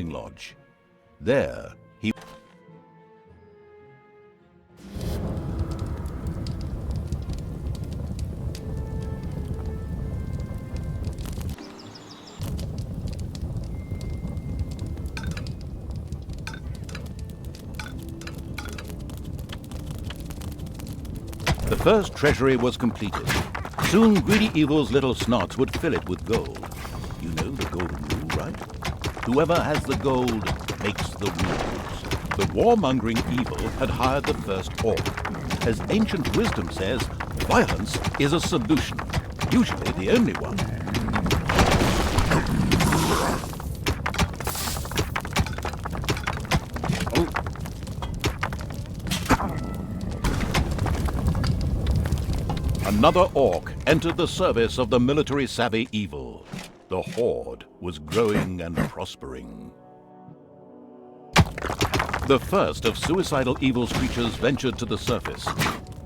hunting lodge. There, he... The first treasury was completed. Soon greedy evil's little snots would fill it with gold. You know the golden rule, right? Whoever has the gold makes the rules. The warmongering evil had hired the first orc. As ancient wisdom says, violence is a solution, usually the only one. Another orc entered the service of the military-savvy evil. The horde was growing and prospering. The first of suicidal evil's creatures ventured to the surface,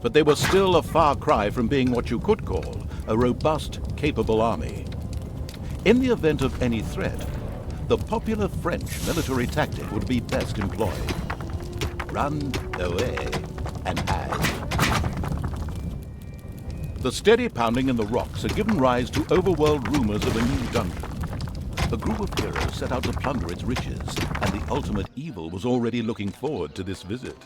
but they were still a far cry from being what you could call a robust, capable army. In the event of any threat, the popular French military tactic would be best employed. Run away and hide. The steady pounding in the rocks had given rise to overworld rumors of a new dungeon. A group of heroes set out to plunder its riches, and the ultimate evil was already looking forward to this visit.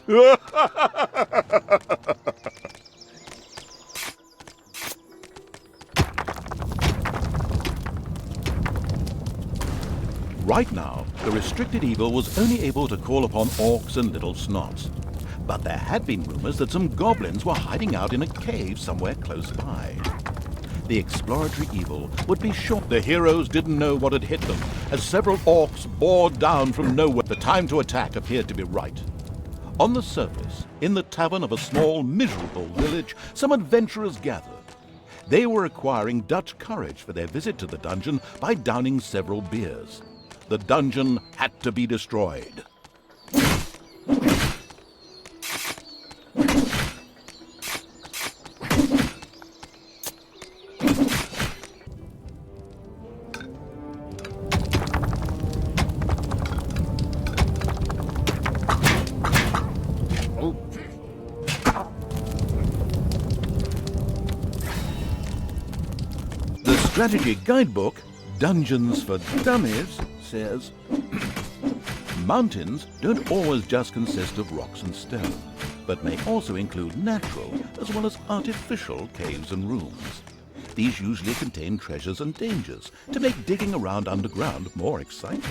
Right now, the restricted evil was only able to call upon orcs and little snots. But there had been rumors that some goblins were hiding out in a cave somewhere close by. The exploratory evil would be sure. The heroes didn't know what had hit them, as several orcs bore down from nowhere. The time to attack appeared to be right. On the surface, in the tavern of a small, miserable village, some adventurers gathered. They were acquiring Dutch courage for their visit to the dungeon by downing several beers. The dungeon had to be destroyed. The strategy guidebook, Dungeons for Dummies, says, mountains don't always just consist of rocks and stone, but may also include natural as well as artificial caves and rooms. These usually contain treasures and dangers to make digging around underground more exciting.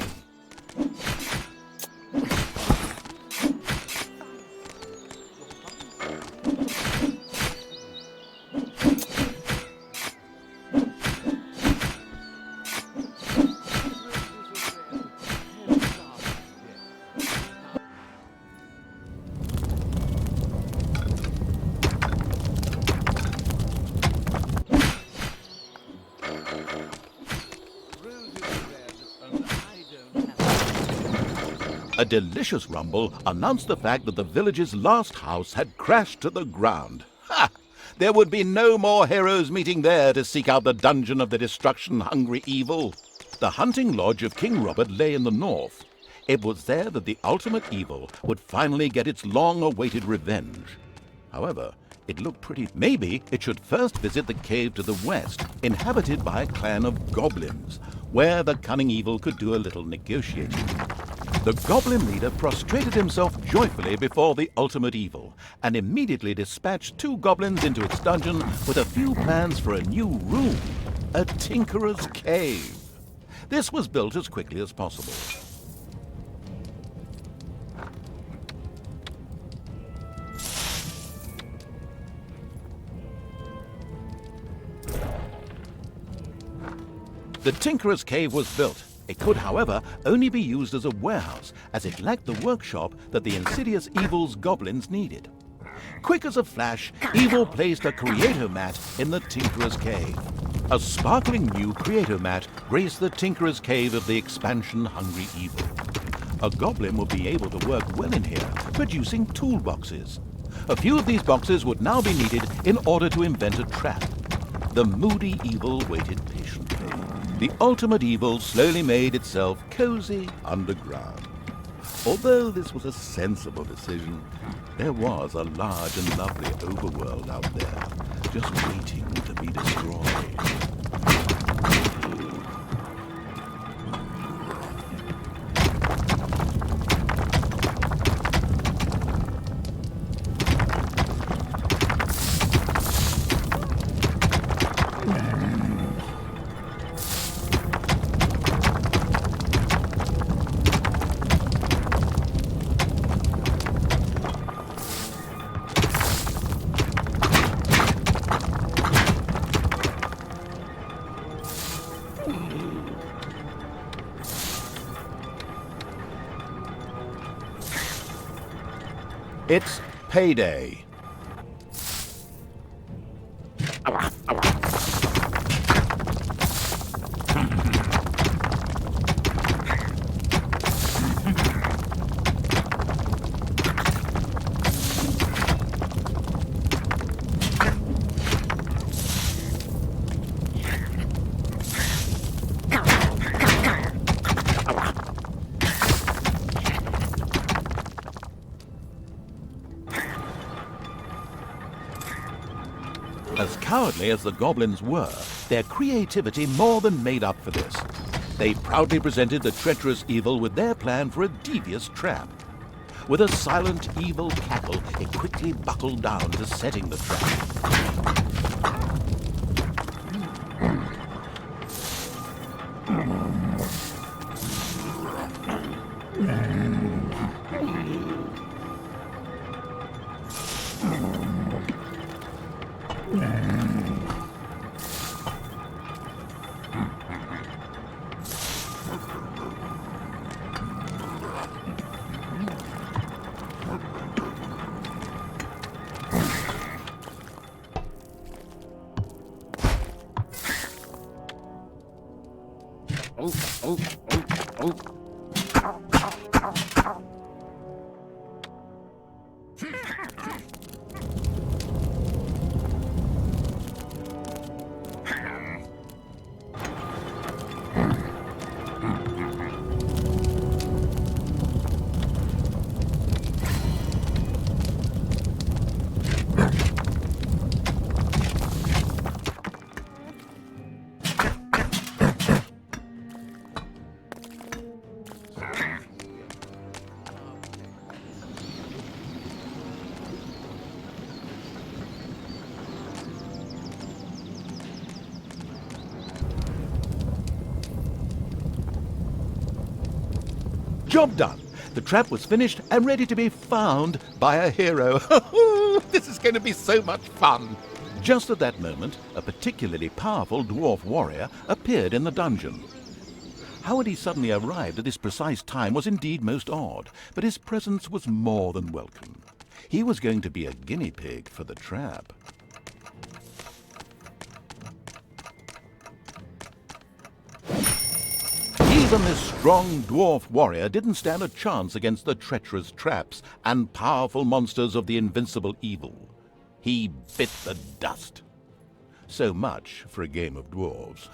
A delicious rumble announced the fact that the village's last house had crashed to the ground. Ha! There would be no more heroes meeting there to seek out the dungeon of the destruction-hungry evil. The hunting lodge of King Robert lay in the north. It was there that the ultimate evil would finally get its long-awaited revenge. However, it looked pretty... Maybe it should first visit the cave to the west, inhabited by a clan of goblins, where the cunning evil could do a little negotiating. The goblin leader prostrated himself joyfully before the ultimate evil, and immediately dispatched 2 goblins into its dungeon with a few plans for a new room, a tinkerer's cave. This was built as quickly as possible. The tinkerer's cave was built. It could, however, only be used as a warehouse, as it lacked the workshop that the insidious evil's goblins needed. Quick as a flash, Evil placed a creator mat in the Tinkerer's Cave. A sparkling new creator mat graced the Tinkerer's Cave of the expansion-hungry Evil. A goblin would be able to work well in here, producing toolboxes. A few of these boxes would now be needed in order to invent a trap. The moody Evil waited patiently. The ultimate evil slowly made itself cozy underground. Although this was a sensible decision, there was a large and lovely overworld out there, just waiting to be destroyed. It's payday. As cowardly as the goblins were, their creativity more than made up for this. They proudly presented the treacherous evil with their plan for a devious trap. With a silent, evil cackle, it quickly buckled down to setting the trap. Job done. The trap was finished and ready to be found by a hero. This is going to be so much fun. Just at that moment, a particularly powerful dwarf warrior appeared in the dungeon. How had he suddenly arrived at this precise time was indeed most odd, but his presence was more than welcome. He was going to be a guinea pig for the trap. Even this strong dwarf warrior didn't stand a chance against the treacherous traps and powerful monsters of the invincible evil. He bit the dust. So much for a game of dwarves.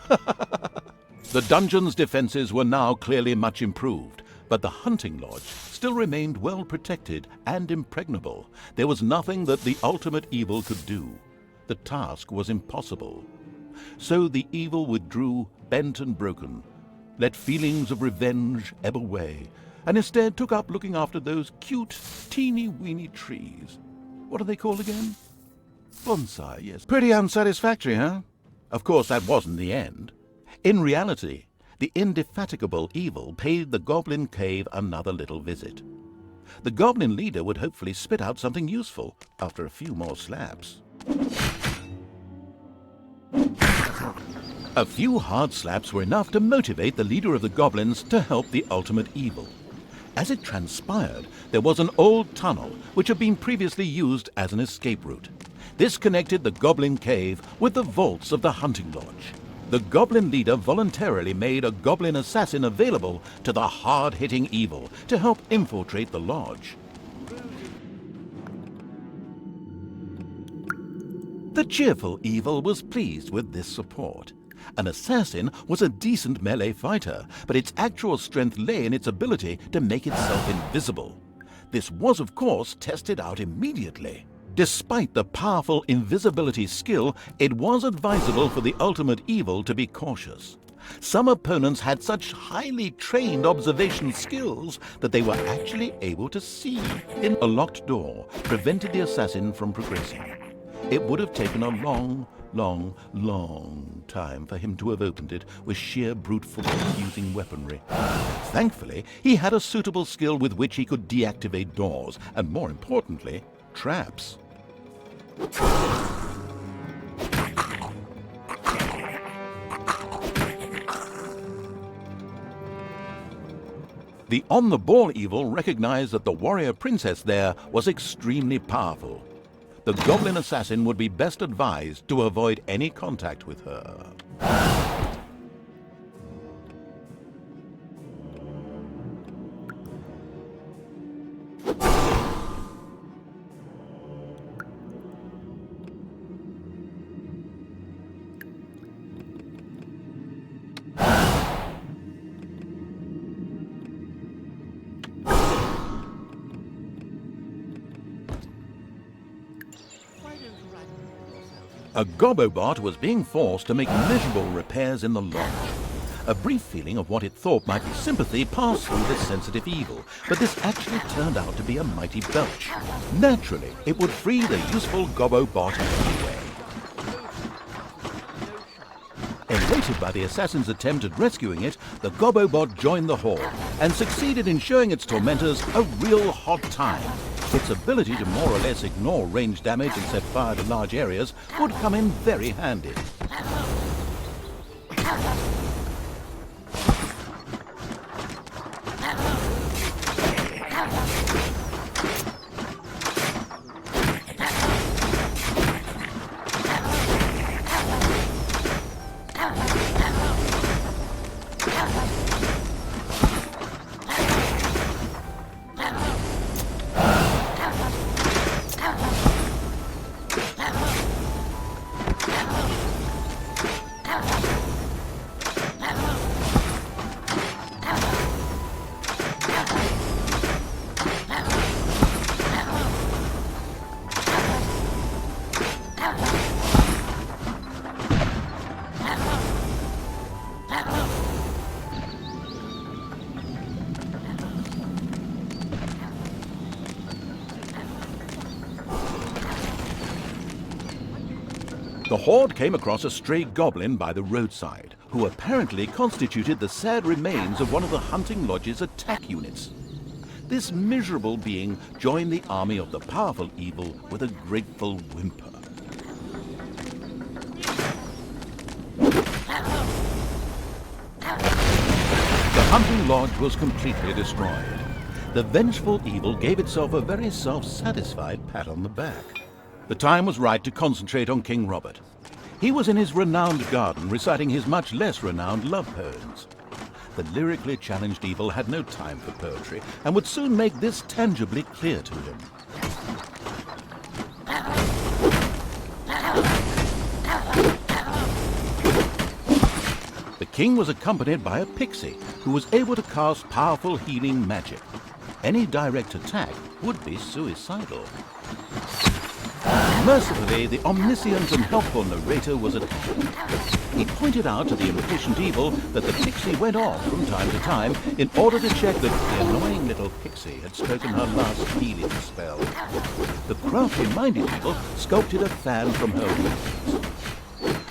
The dungeon's defenses were now clearly much improved, but the hunting lodge still remained well protected and impregnable. There was nothing that the ultimate evil could do. The task was impossible. So the evil withdrew, bent and broken, let feelings of revenge ebb away, and instead took up looking after those cute, teeny-weeny trees. What are they called again? Bonsai, yes. Pretty unsatisfactory, huh? Of course, that wasn't the end. In reality, the indefatigable evil paid the goblin cave another little visit. The goblin leader would hopefully spit out something useful after a few more slaps. A few hard slaps were enough to motivate the leader of the goblins to help the ultimate evil. As it transpired, there was an old tunnel which had been previously used as an escape route. This connected the goblin cave with the vaults of the hunting lodge. The goblin leader voluntarily made a goblin assassin available to the hard-hitting evil to help infiltrate the lodge. The cheerful evil was pleased with this support. An assassin was a decent melee fighter, but its actual strength lay in its ability to make itself invisible. This was, of course, tested out immediately. Despite the powerful invisibility skill, it was advisable for the ultimate evil to be cautious. Some opponents had such highly trained observation skills that they were actually able to see. A locked door prevented the assassin from progressing. It would have taken a long time for him to have opened it with sheer brute force using weaponry. Thankfully, he had a suitable skill with which he could deactivate doors, and more importantly, traps. The on-the-ball evil recognized that the warrior princess there was extremely powerful. The goblin assassin would be best advised to avoid any contact with her. A Gobobot was being forced to make measurable repairs in the lodge. A brief feeling of what it thought might be sympathy passed through the sensitive evil, but this actually turned out to be a mighty belch. Naturally, it would free the useful Gobobot anyway. Elated by the assassin's attempt at rescuing it, the Gobobot joined the horde and succeeded in showing its tormentors a real hot time. Its ability to more or less ignore ranged damage and set fire to large areas would come in very handy. The horde came across a stray goblin by the roadside, who apparently constituted the sad remains of one of the hunting lodge's attack units. This miserable being joined the army of the powerful evil with a grateful whimper. The hunting lodge was completely destroyed. The vengeful evil gave itself a very self-satisfied pat on the back. The time was right to concentrate on King Robert. He was in his renowned garden reciting his much less renowned love poems. The lyrically challenged evil had no time for poetry and would soon make this tangibly clear to him. The king was accompanied by a pixie who was able to cast powerful healing magic. Any direct attack would be suicidal. Mercifully, the omniscient and helpful narrator was at hand. He pointed out to the impatient evil that the pixie went off from time to time in order to check that the annoying little pixie had spoken her last healing spell. The crafty-minded evil sculpted a fan from her wings.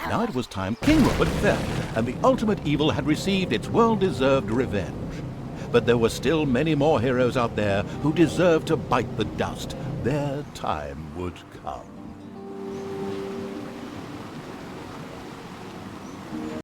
Now it was time King Robert fell, and the ultimate evil had received its well-deserved revenge. But there were still many more heroes out there who deserved to bite the dust. Their time would come.